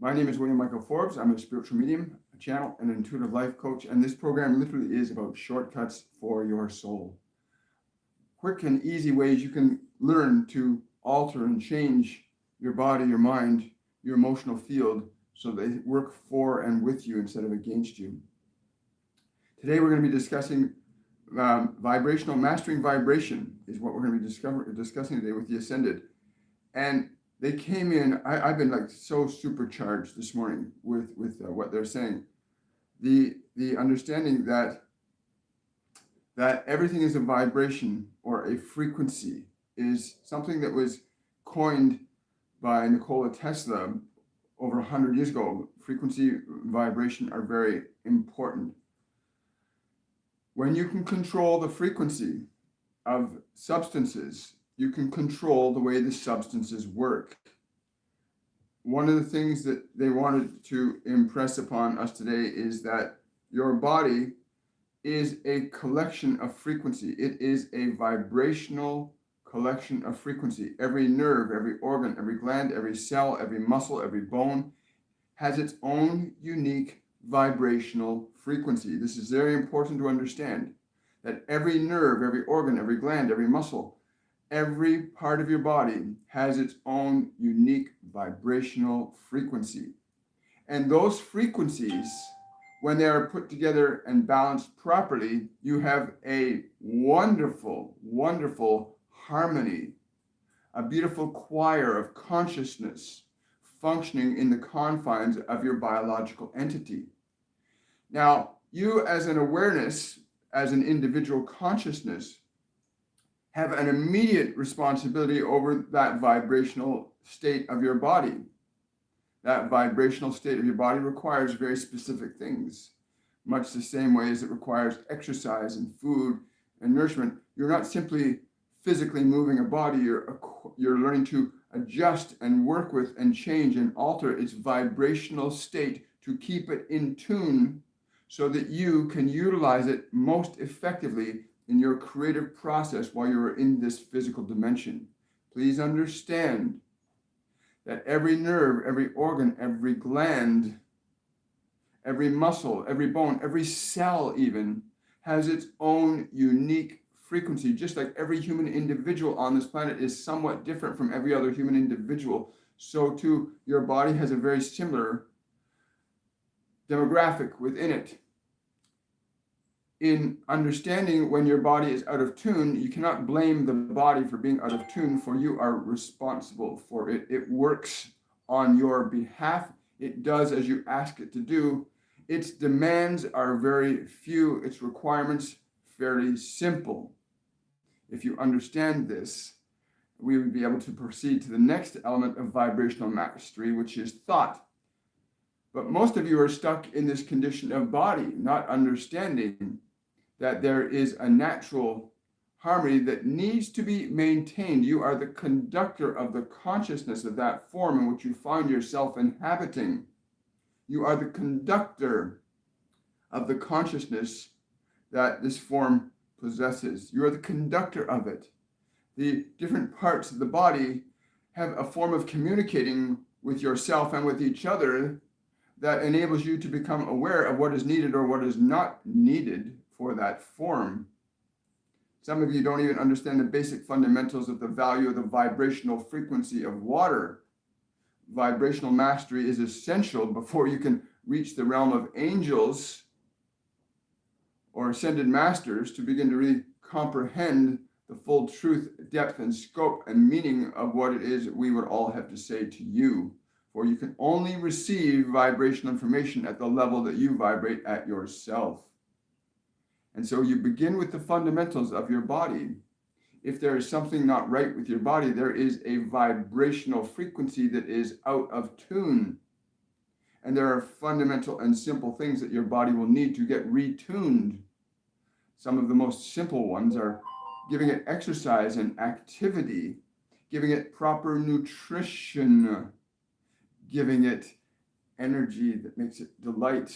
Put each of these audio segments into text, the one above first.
My name is William Michael Forbes. I'm a spiritual medium, a channel, and an intuitive life coach. And this program literally is about shortcuts for your soul. Quick and easy ways you can learn to alter and change your body, your mind, your emotional field so they work for and with you instead of against you. Today we're going to be discussing vibrational mastering vibration is what we're going to be discussing today with the Ascended. And they came in, I've been like so supercharged this morning with what they're saying. The understanding that everything is a vibration or a frequency is something that was coined by Nikola Tesla over 100 years ago. Frequency, vibration are very important. When you can control the frequency of substances, you can control the way the substances work. One of the things that they wanted to impress upon us today is that your body is a collection of frequency. It is a vibrational collection of frequency. Every nerve, every organ, every gland, every cell, every muscle, every bone has its own unique vibrational frequency. This is very important to understand, that every nerve, every organ, every gland, every muscle, every part of your body has its own unique vibrational frequency. And those frequencies, when they are put together and balanced properly, you have a wonderful, wonderful harmony, a beautiful choir of consciousness functioning in the confines of your biological entity. Now, you as an awareness, as an individual consciousness, have an immediate responsibility over that vibrational state of your body. That vibrational state of your body requires very specific things, much the same way as it requires exercise and food and nourishment. You're not simply physically moving a body, you're learning to adjust and work with and change and alter its vibrational state to keep it in tune so that you can utilize it most effectively in your creative process while you're in this physical dimension. Please understand that every nerve, every organ, every gland, every muscle, every bone, every cell even has its own unique frequency. Just like every human individual on this planet is somewhat different from every other human individual, so too your body has a very similar demographic within it. In understanding when your body is out of tune, you cannot blame the body for being out of tune, for you are responsible for it. It works on your behalf. It does as you ask it to do. Its demands are very few, its requirements fairly simple. If you understand this, we would be able to proceed to the next element of vibrational mastery, which is thought. But most of you are stuck in this condition of body, not understanding that there is a natural harmony that needs to be maintained. You are the conductor of the consciousness of that form in which you find yourself inhabiting. You are the conductor of the consciousness that this form possesses. You are the conductor of it. The different parts of the body have a form of communicating with yourself and with each other that enables you to become aware of what is needed or what is not needed for that form. Some of you don't even understand the basic fundamentals of the value of the vibrational frequency of water. Vibrational mastery is essential before you can reach the realm of angels or ascended masters to begin to really comprehend the full truth, depth, and scope and meaning of what it is we would all have to say to you. For you can only receive vibrational information at the level that you vibrate at yourself. And so you begin with the fundamentals of your body. If there is something not right with your body, there is a vibrational frequency that is out of tune. And there are fundamental and simple things that your body will need to get retuned. Some of the most simple ones are giving it exercise and activity, giving it proper nutrition, giving it energy that makes it delight,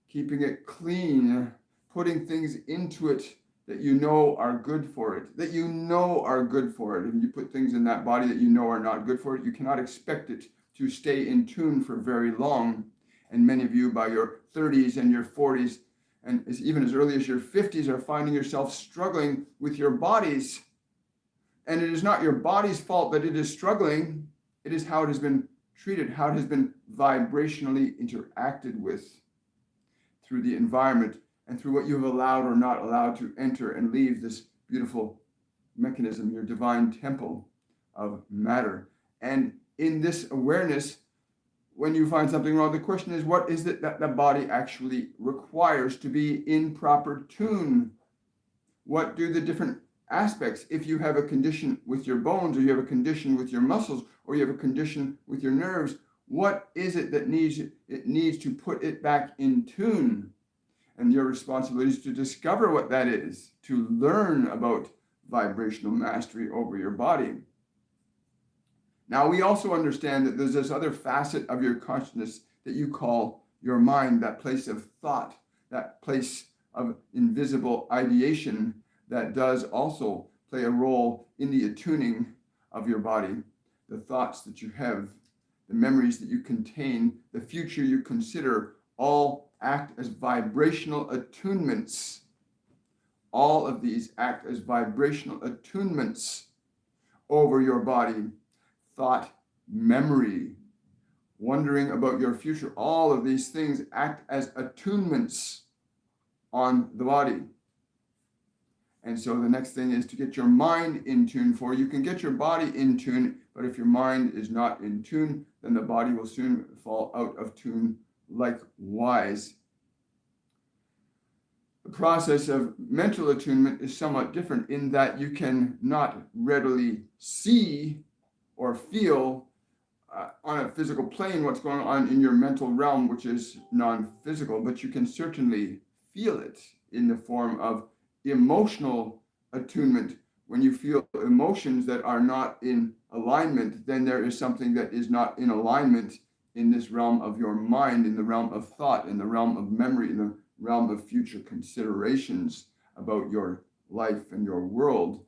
keeping it clean, putting things into it that you know are good for it, If you put things in that body that you know are not good for it, you cannot expect it to stay in tune for very long. And many of you by your 30s and your 40s, and even as early as your 50s, are finding yourself struggling with your bodies. And it is not your body's fault that it is struggling. It is how it has been treated, how it has been vibrationally interacted with through the environment and through what you have allowed or not allowed to enter and leave this beautiful mechanism, your divine temple of matter. And in this awareness, when you find something wrong, the question is, what is it that the body actually requires to be in proper tune? What do the different aspects, if you have a condition with your bones, or you have a condition with your muscles, or you have a condition with your nerves, what is it that it needs to put it back in tune? And your responsibility is to discover what that is, to learn about vibrational mastery over your body. Now, we also understand that there's this other facet of your consciousness that you call your mind, that place of thought, that place of invisible ideation that does also play a role in the attuning of your body. The thoughts that you have, the memories that you contain, the future you consider, all act as vibrational attunements. All of these act as vibrational attunements over your body. Thought, memory, wondering about your future, all of these things act as attunements on the body. And so the next thing is to get your mind in tune. For you can get your body in tune, but if your mind is not in tune, then the body will soon fall out of tune likewise. The process of mental attunement is somewhat different in that you can not readily see or feel on a physical plane what's going on in your mental realm, which is non-physical, but you can certainly feel it in the form of emotional attunement. When you feel emotions that are not in alignment, then there is something that is not in alignment in this realm of your mind, in the realm of thought, in the realm of memory, in the realm of future considerations about your life and your world.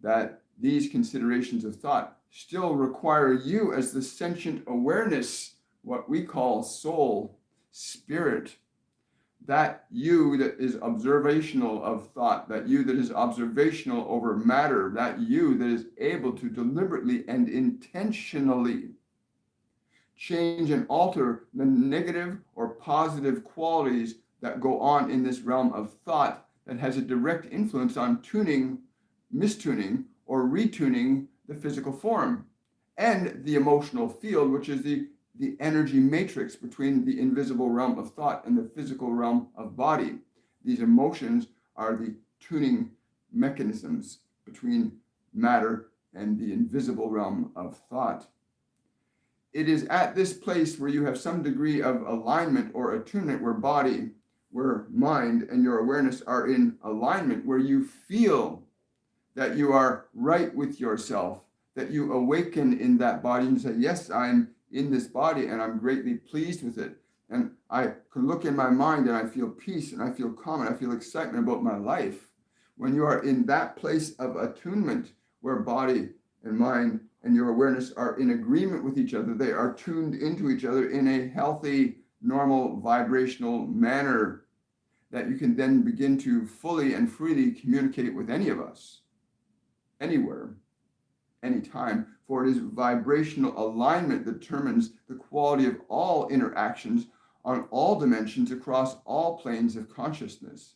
That these considerations of thought still require you as the sentient awareness, what we call soul, spirit, that you that is observational of thought, that you that is observational over matter, that you that is able to deliberately and intentionally change and alter the negative or positive qualities that go on in this realm of thought that has a direct influence on tuning, mistuning, or retuning the physical form and the emotional field, which is the energy matrix between the invisible realm of thought and the physical realm of body. These emotions are the tuning mechanisms between matter and the invisible realm of thought. It is at this place where you have some degree of alignment or attunement, where body, where mind and your awareness are in alignment, where you feel that you are right with yourself, that you awaken in that body and say, yes, I'm in this body and I'm greatly pleased with it. And I can look in my mind and I feel peace and I feel calm and I feel excitement about my life. When you are in that place of attunement, where body and mind and your awareness are in agreement with each other, they are tuned into each other in a healthy, normal, vibrational manner, that you can then begin to fully and freely communicate with any of us, anywhere, anytime. For it is vibrational alignment that determines the quality of all interactions on all dimensions across all planes of consciousness.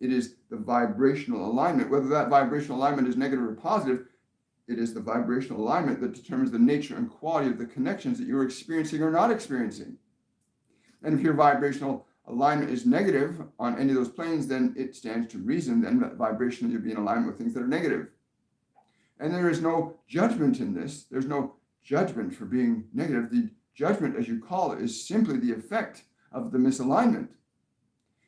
It is the vibrational alignment. Whether that vibrational alignment is negative or positive, it is the vibrational alignment that determines the nature and quality of the connections that you're experiencing or not experiencing. And if your vibrational alignment is negative on any of those planes, then it stands to reason then that vibrationally you'll be in alignment with things that are negative. And there is no judgment in this. There's no judgment for being negative. The judgment, as you call it, is simply the effect of the misalignment.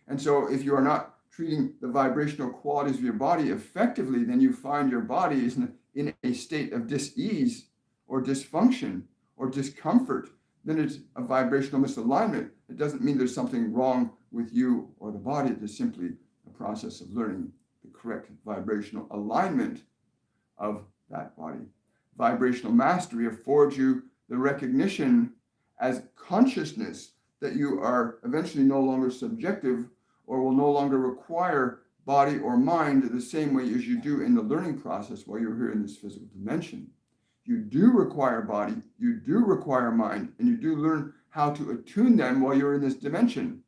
And so if you are not treating the vibrational qualities of your body effectively, then you find your body is in a state of dis-ease or dysfunction or discomfort. Then it's a vibrational misalignment. It doesn't mean there's something wrong with you or the body. It is simply a process of learning the correct vibrational alignment of that body. Vibrational mastery affords you the recognition as consciousness that you are eventually no longer subjective or will no longer require body or mind the same way as you do in the learning process while you're here in this physical dimension. You do require body, you do require mind, and you do learn how to attune them while you're in this dimension.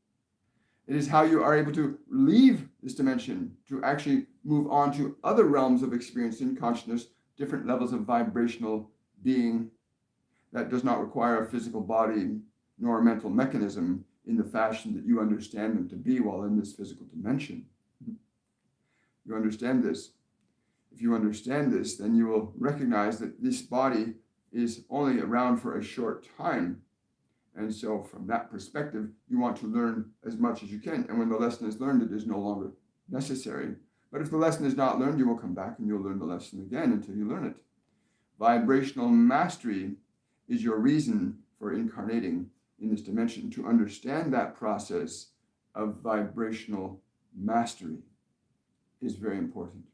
It is how you are able to leave this dimension to actually move on to other realms of experience in consciousness, different levels of vibrational being that does not require a physical body nor a mental mechanism in the fashion that you understand them to be while in this physical dimension. You understand this. If you understand this, then you will recognize that this body is only around for a short time. And so from that perspective, you want to learn as much as you can. And when the lesson is learned, it is no longer necessary. But if the lesson is not learned, you will come back and you'll learn the lesson again until you learn it. Vibrational mastery is your reason for incarnating in this dimension, to understand that process of vibrational mastery is very important.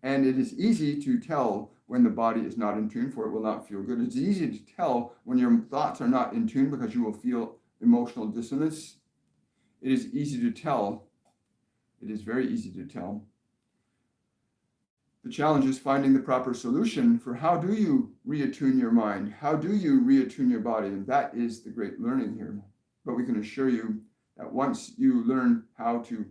And it is easy to tell when the body is not in tune, for it will not feel good. It's easy to tell when your thoughts are not in tune because you will feel emotional dissonance. It is easy to tell. It is very easy to tell. The challenge is finding the proper solution for how do you reattune your mind? How do you reattune your body? And that is the great learning here. But we can assure you that once you learn how to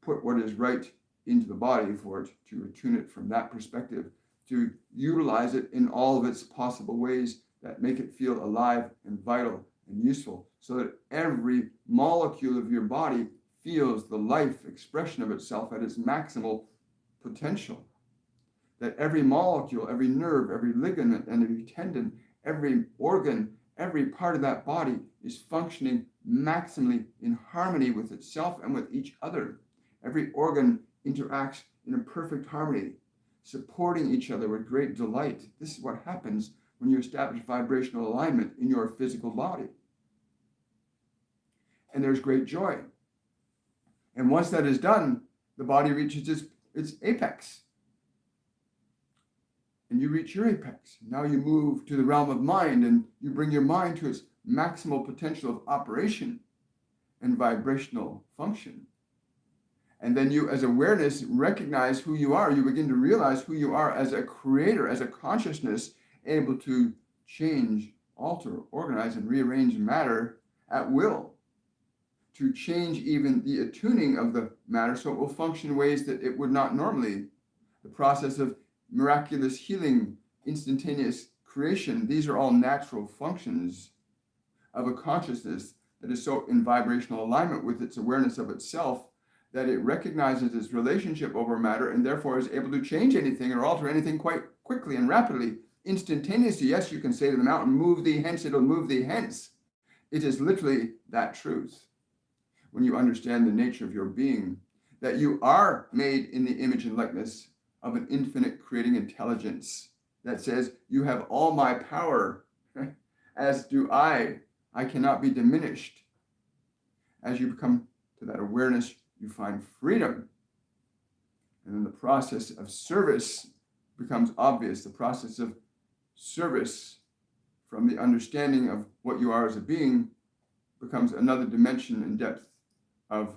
put what is right into the body for it to attune it from that perspective, to utilize it in all of its possible ways that make it feel alive and vital and useful, so that every molecule of your body feels the life expression of itself at its maximal potential. That every molecule, every nerve, every ligament, and every tendon, every organ, every part of that body is functioning maximally in harmony with itself and with each other. Every organ interacts in a perfect harmony, supporting each other with great delight. This is what happens when you establish vibrational alignment in your physical body. And there's great joy. And once that is done, the body reaches its apex. And you reach your apex. Now you move to the realm of mind and you bring your mind to its maximal potential of operation and vibrational function. And then you, as awareness, recognize who you are. You begin to realize who you are as a creator, as a consciousness, able to change, alter, organize, and rearrange matter at will. To change even the attuning of the matter so it will function in ways that it would not normally. The process of miraculous healing, instantaneous creation, these are all natural functions of a consciousness that is so in vibrational alignment with its awareness of itself that it recognizes its relationship over matter and therefore is able to change anything or alter anything quite quickly and rapidly, instantaneously. Yes, you can say to the mountain, move thee hence, it'll move thee hence. It is literally that truth. When you understand the nature of your being, that you are made in the image and likeness of an infinite creating intelligence that says, you have all my power, as do I cannot be diminished. As you become to that awareness, you find freedom. And then the process of service becomes obvious. The process of service from the understanding of what you are as a being becomes another dimension and depth of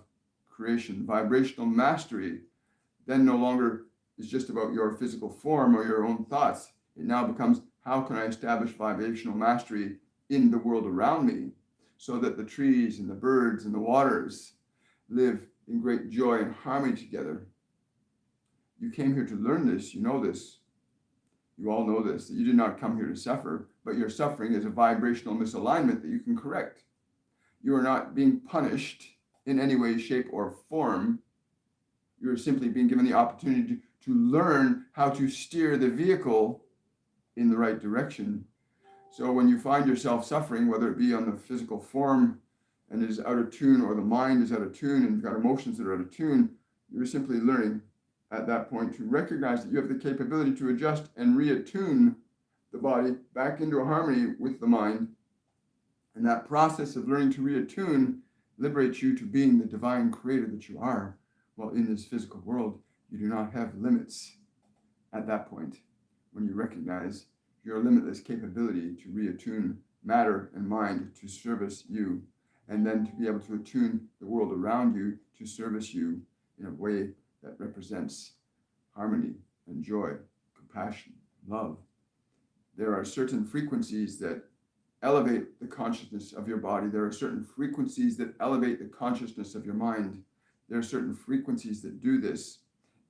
creation. Vibrational mastery then no longer is just about your physical form or your own thoughts. It now becomes, how can I establish vibrational mastery in the world around me so that the trees and the birds and the waters live in great joy and harmony together? You came here to learn this. You know this. You all know this, that you did not come here to suffer, but your suffering is a vibrational misalignment that you can correct. You are not being punished in any way, shape, or form. You're simply being given the opportunity to learn how to steer the vehicle in the right direction. So when you find yourself suffering, whether it be on the physical form and is out of tune, or the mind is out of tune and you've got emotions that are out of tune, you're simply learning at that point to recognize that you have the capability to adjust and reattune the body back into harmony with the mind. And that process of learning to reattune liberates you to being the divine creator that you are. While in this physical world, you do not have limits at that point when you recognize your limitless capability to reattune matter and mind to service you, and then to be able to attune the world around you to service you in a way that represents harmony and joy, compassion, love. There are certain frequencies that elevate the consciousness of your body. There are certain frequencies that elevate the consciousness of your mind. There are certain frequencies that do this,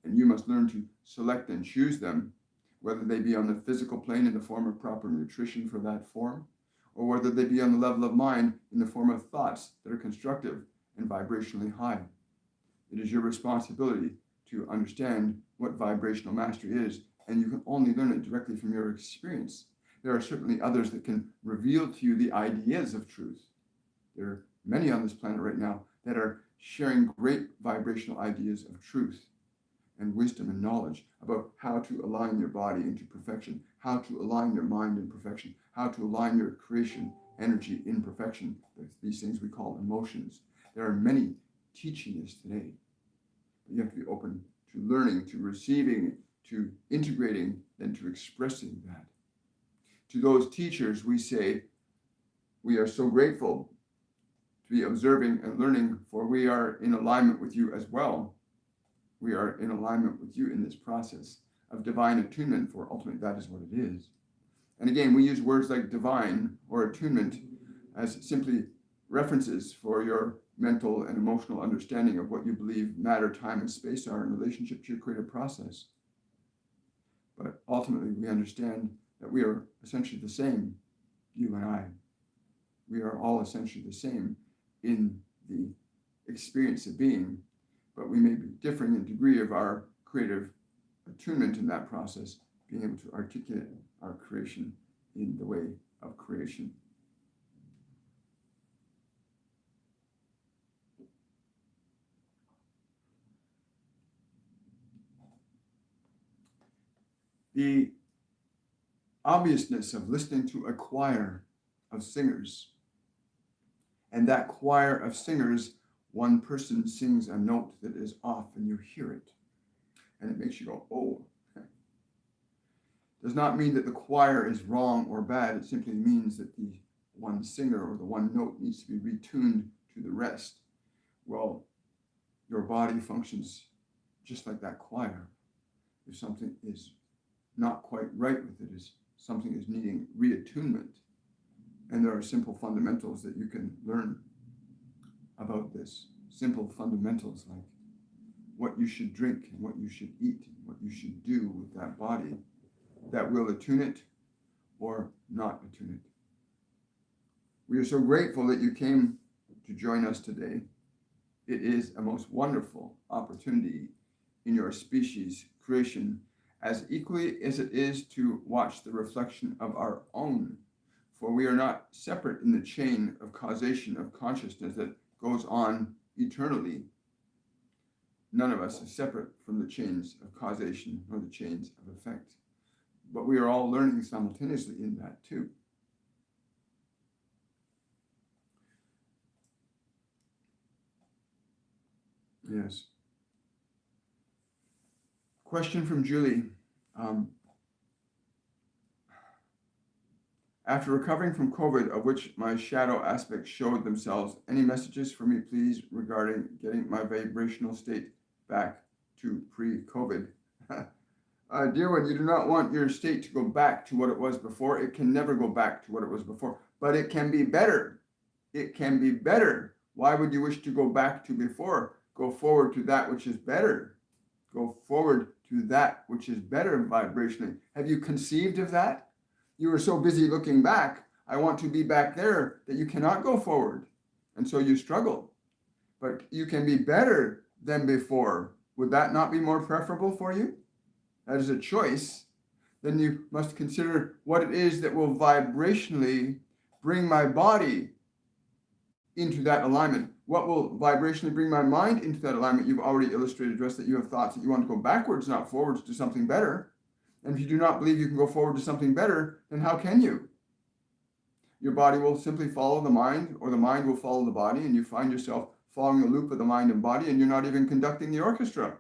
and you must learn to select and choose them, whether they be on the physical plane in the form of proper nutrition for that form, or whether they be on the level of mind in the form of thoughts that are constructive and vibrationally high. It is your responsibility to understand what vibrational mastery is, and you can only learn it directly from your experience. There are certainly others that can reveal to you the ideas of truth. There are many on this planet right now that are sharing great vibrational ideas of truth and wisdom and knowledge about how to align your body into perfection, how to align your mind in perfection, how to align your creation energy in perfection. These things we call emotions. There are many teaching this today. But you have to be open to learning, to receiving, to integrating, and to expressing that. To those teachers, we say, we are so grateful to be observing and learning, for we are in alignment with you as well. We are in alignment with you in this process of divine attunement, for ultimately that is what it is. And again, we use words like divine or attunement as simply references for your mental and emotional understanding of what you believe matter, time, and space are in relationship to your creative process. But ultimately, we understand that we are essentially the same, you and I. We are all essentially the same in the experience of being, but we may be differing in degree of our creative attunement in that process, being able to articulate our creation in the way of creation. The obviousness of listening to a choir of singers, and that choir of singers, one person sings a note that is off and you hear it, and it makes you go, oh. Does not mean that the choir is wrong or bad. It simply means that the one singer or the one note needs to be retuned to the rest. Well, your body functions just like that choir. If something is not quite right with it, is something is needing reattunement. And there are simple fundamentals that you can learn about this. Simple fundamentals like what you should drink and what you should eat and what you should do with that body that will attune it or not attune it. We are so grateful that you came to join us today. It is a most wonderful opportunity in your species creation, as equally as it is to watch the reflection of our own. For we are not separate in the chain of causation of consciousness that goes on eternally. None of us is separate from the chains of causation nor the chains of effect. But we are all learning simultaneously in that too. Yes. Question from Julie. After recovering from COVID, of which my shadow aspects showed themselves, any messages for me, please, regarding getting my vibrational state back to pre-COVID? Dear one, you do not want your state to go back to what it was before. It can never go back to what it was before, but it can be better. It can be better. Why would you wish to go back to before? Go forward to that which is better. Go forward to that which is better vibrationally. Have you conceived of that? You were so busy looking back. I want to be back there that you cannot go forward. And so you struggle. But you can be better than before. Would that not be more preferable for you? That is a choice. Then you must consider what it is that will vibrationally bring my body into that alignment. What will vibrationally bring my mind into that alignment? You've already illustrated to us that you have thoughts that you want to go backwards, not forwards, to something better. And if you do not believe you can go forward to something better, then how can you? Your body will simply follow the mind, or the mind will follow the body, and you find yourself following the loop of the mind and body, and you're not even conducting the orchestra.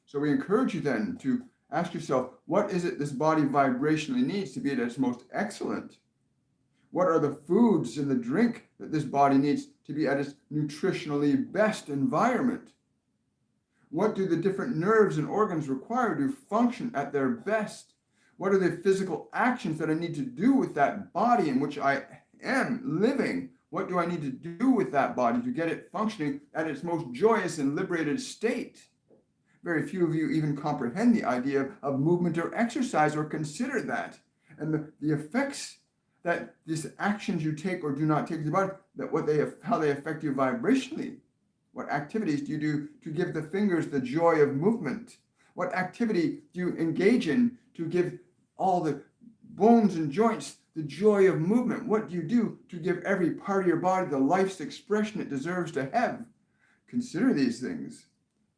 So we encourage you then to ask yourself, what is it this body vibrationally needs to be at its most excellent? What are the foods and the drink that this body needs to be at its nutritionally best environment? What do the different nerves and organs require to function at their best? What are the physical actions that I need to do with that body in which I am living? What do I need to do with that body to get it functioning at its most joyous and liberated state? Very few of you even comprehend the idea of movement or exercise or consider that. And the effects that these actions you take or do not take with your body, how they affect you vibrationally. What activities do you do to give the fingers the joy of movement? What activity do you engage in to give all the bones and joints the joy of movement? What do you do to give every part of your body the life's expression it deserves to have? Consider these things,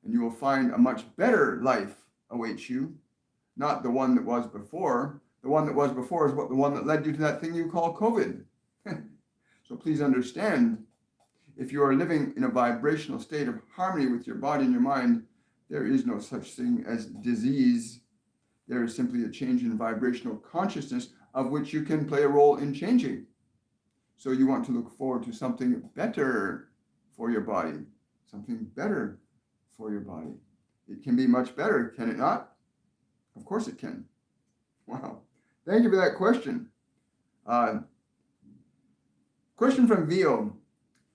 and you will find a much better life awaits you, not the one that was before. The one that was before is the one that led you to that thing you call COVID. So please understand, if you are living in a vibrational state of harmony with your body and your mind, there is no such thing as disease. There is simply a change in vibrational consciousness of which you can play a role in changing. So you want to look forward to something better for your body, something better for your body. It can be much better, can it not? Of course it can. Wow. Thank you for that question. Question from Vio.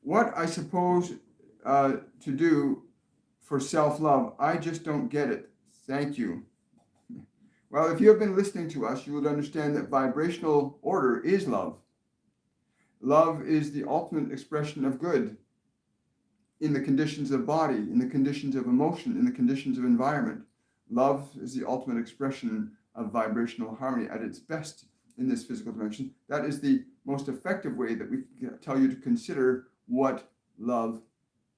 What I suppose to do for self-love? I just don't get it. Thank you. Well, if you have been listening to us, you would understand that vibrational order is love. Love is the ultimate expression of good in the conditions of body, in the conditions of emotion, in the conditions of environment. Love is the ultimate expression of vibrational harmony at its best in this physical dimension. That is the most effective way that we can tell you to consider what love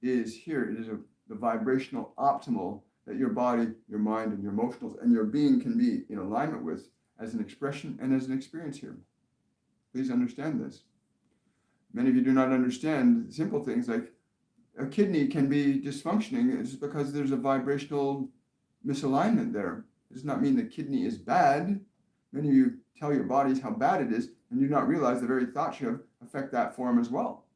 is here. It is the vibrational optimal that your body, your mind, and your emotionals and your being can be in alignment with as an expression and as an experience here. Please understand this. Many of you do not understand simple things like a kidney can be dysfunctioning. It's because there's a vibrational misalignment there. It does not mean the kidney is bad. Many of you tell your bodies how bad it is and do not realize the very thoughts you have affect that form as well.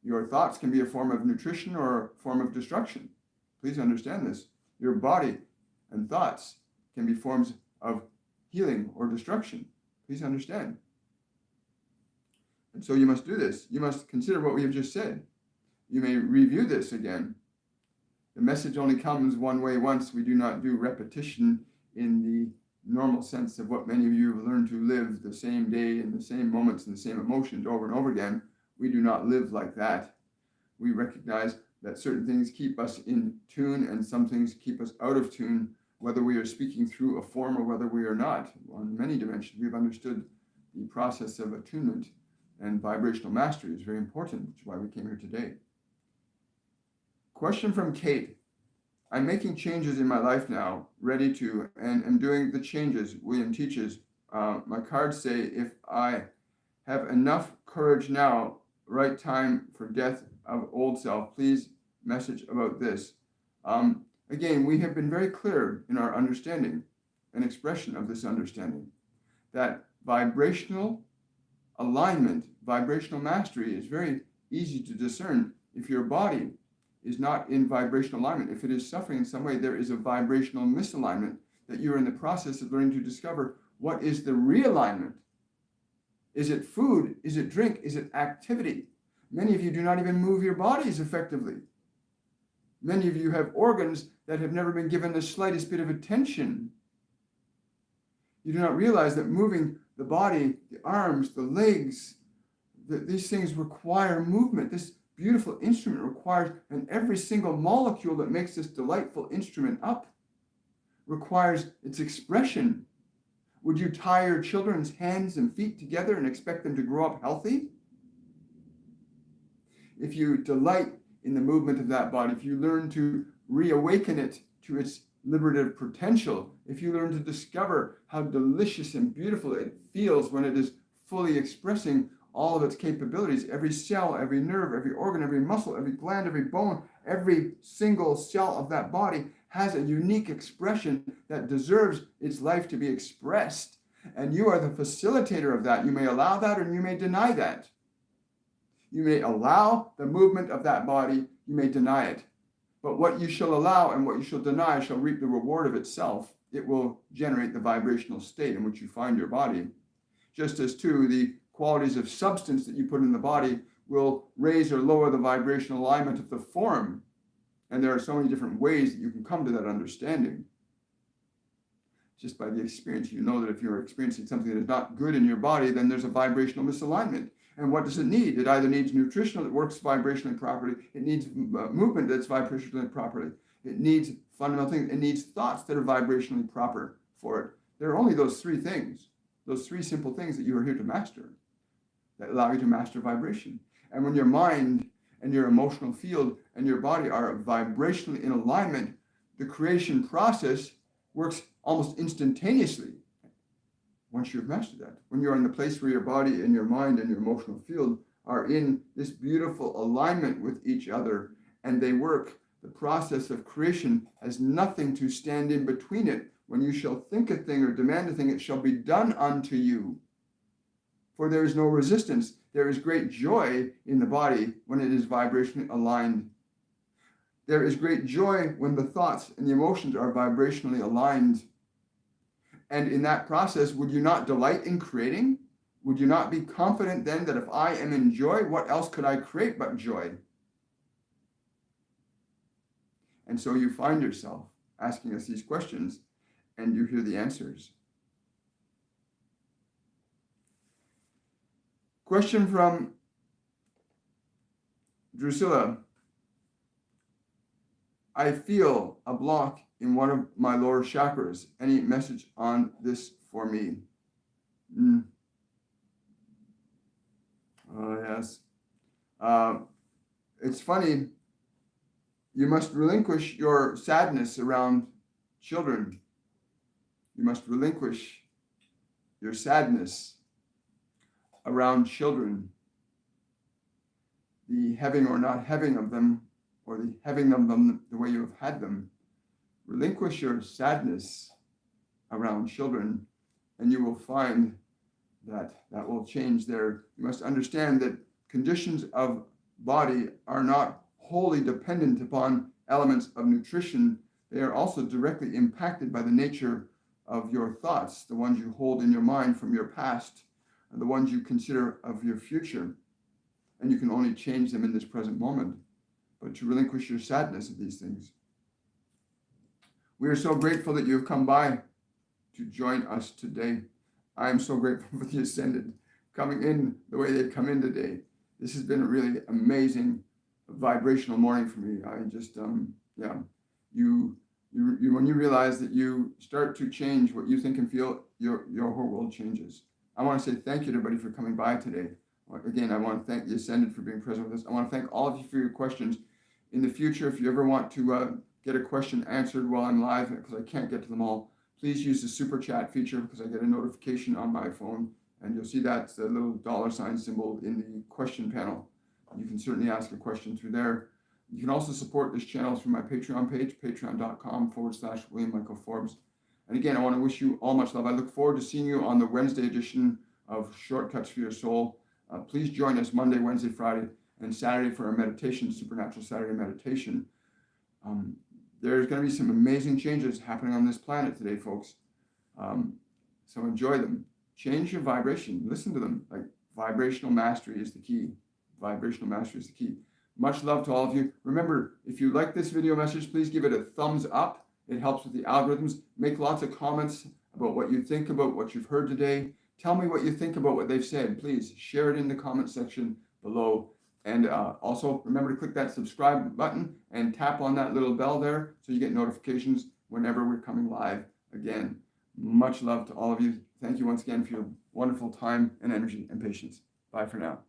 Your thoughts can be a form of nutrition or a form of destruction. Please understand this. Your body and thoughts can be forms of healing or destruction. Please understand. And so you must do this. You must consider what we have just said. You may review this again. The message only comes one way once. We do not do repetition in the normal sense of what many of you have learned to live the same day in the same moments and the same emotions over and over again. We do not live like that. We recognize that certain things keep us in tune and some things keep us out of tune, whether we are speaking through a form or whether we are not. On many dimensions, we've understood the process of attunement, and vibrational mastery is very important, which is why we came here today. Question from Kate. I'm making changes in my life now, ready to, and am doing the changes William teaches. My cards say, if I have enough courage now, right time for death of old self, please message about this. Again, we have been very clear in our understanding and expression of this understanding that vibrational alignment, vibrational mastery is very easy to discern. If your body is not in vibrational alignment, if it is suffering in some way, there is a vibrational misalignment that you're in the process of learning to discover. What is the realignment? Is it food? Is it drink? Is it activity? Many of you do not even move your bodies effectively. Many of you have organs that have never been given the slightest bit of attention. You do not realize that moving the body, the arms, the legs, these things require movement. This beautiful instrument requires, and every single molecule that makes this delightful instrument up requires its expression. Would you tie your children's hands and feet together and expect them to grow up healthy? If you delight in the movement of that body, if you learn to reawaken it to its liberative potential, if you learn to discover how delicious and beautiful it feels when it is fully expressing all of its capabilities, every cell, every nerve, every organ, every muscle, every gland, every bone, every single cell of that body has a unique expression that deserves its life to be expressed. And you are the facilitator of that. You may allow that or you may deny that. You may allow the movement of that body, you may deny it. But what you shall allow and what you shall deny shall reap the reward of itself. It will generate the vibrational state in which you find your body. Just as too, the qualities of substance that you put in the body will raise or lower the vibrational alignment of the form. And there are so many different ways that you can come to that understanding. Just by the experience, you know that if you're experiencing something that is not good in your body, then there's a vibrational misalignment. And what does it need? It either needs nutrition that works vibrationally properly. It needs movement that's vibrationally properly. It needs fundamental things. It needs thoughts that are vibrationally proper for it. There are only those three things, those three simple things that you are here to master, that allow you to master vibration. And when your mind and your emotional field and your body are vibrationally in alignment, the creation process works almost instantaneously. Once you've mastered that, when you're in the place where your body and your mind and your emotional field are in this beautiful alignment with each other and they work, the process of creation has nothing to stand in between it. When you shall think a thing or demand a thing, it shall be done unto you. For there is no resistance. There is great joy in the body when it is vibrationally aligned. There is great joy when the thoughts and the emotions are vibrationally aligned. And in that process, would you not delight in creating? Would you not be confident then that if I am in joy, what else could I create but joy? And so you find yourself asking us these questions and you hear the answers. Question from Drusilla. I feel a block in one of my lower chakras. Any message on this for me? Yes. It's funny. You must relinquish your sadness around children. You must relinquish your sadness around children. The having or not having of them, or the having of them the way you have had them. Relinquish your sadness around children, and you will find that that will change their. You must understand that conditions of body are not wholly dependent upon elements of nutrition. They are also directly impacted by the nature of your thoughts, the ones you hold in your mind from your past, and the ones you consider of your future. And you can only change them in this present moment, but to relinquish your sadness of these things. We are so grateful that you have come by to join us today. I am so grateful for the Ascended coming in the way they've come in today. This has been a really amazing vibrational morning for me. I just, you when you realize that you start to change what you think and feel, your whole world changes. I want to say thank you to everybody for coming by today. Again, I want to thank the Ascended for being present with us. I want to thank all of you for your questions. In the future, if you ever want to get a question answered while I'm live, because I can't get to them all, please use the super chat feature, because I get a notification on my phone, and you'll see that the little $ symbol in the question panel. You can certainly ask a question through there. You can also support this channel through my Patreon page, patreon.com/William Michael Forbes. And again, I want to wish you all much love. I look forward to seeing you on the Wednesday edition of Shortcuts for Your Soul. Please join us Monday, Wednesday, Friday, and Saturday for our meditation, Supernatural Saturday meditation. There's going to be some amazing changes happening on this planet today, folks. So enjoy them. Change your vibration. Listen to them. Like, vibrational mastery is the key. Vibrational mastery is the key. Much love to all of you. Remember, if you like this video message, please give it a thumbs up. It helps with the algorithms. Make lots of comments about what you think about what you've heard today. Tell me what you think about what they've said. Please share it in the comment section below. And also remember to click that subscribe button and tap on that little bell there so you get notifications whenever we're coming live again. Much love to all of you. Thank you once again for your wonderful time and energy and patience. Bye for now.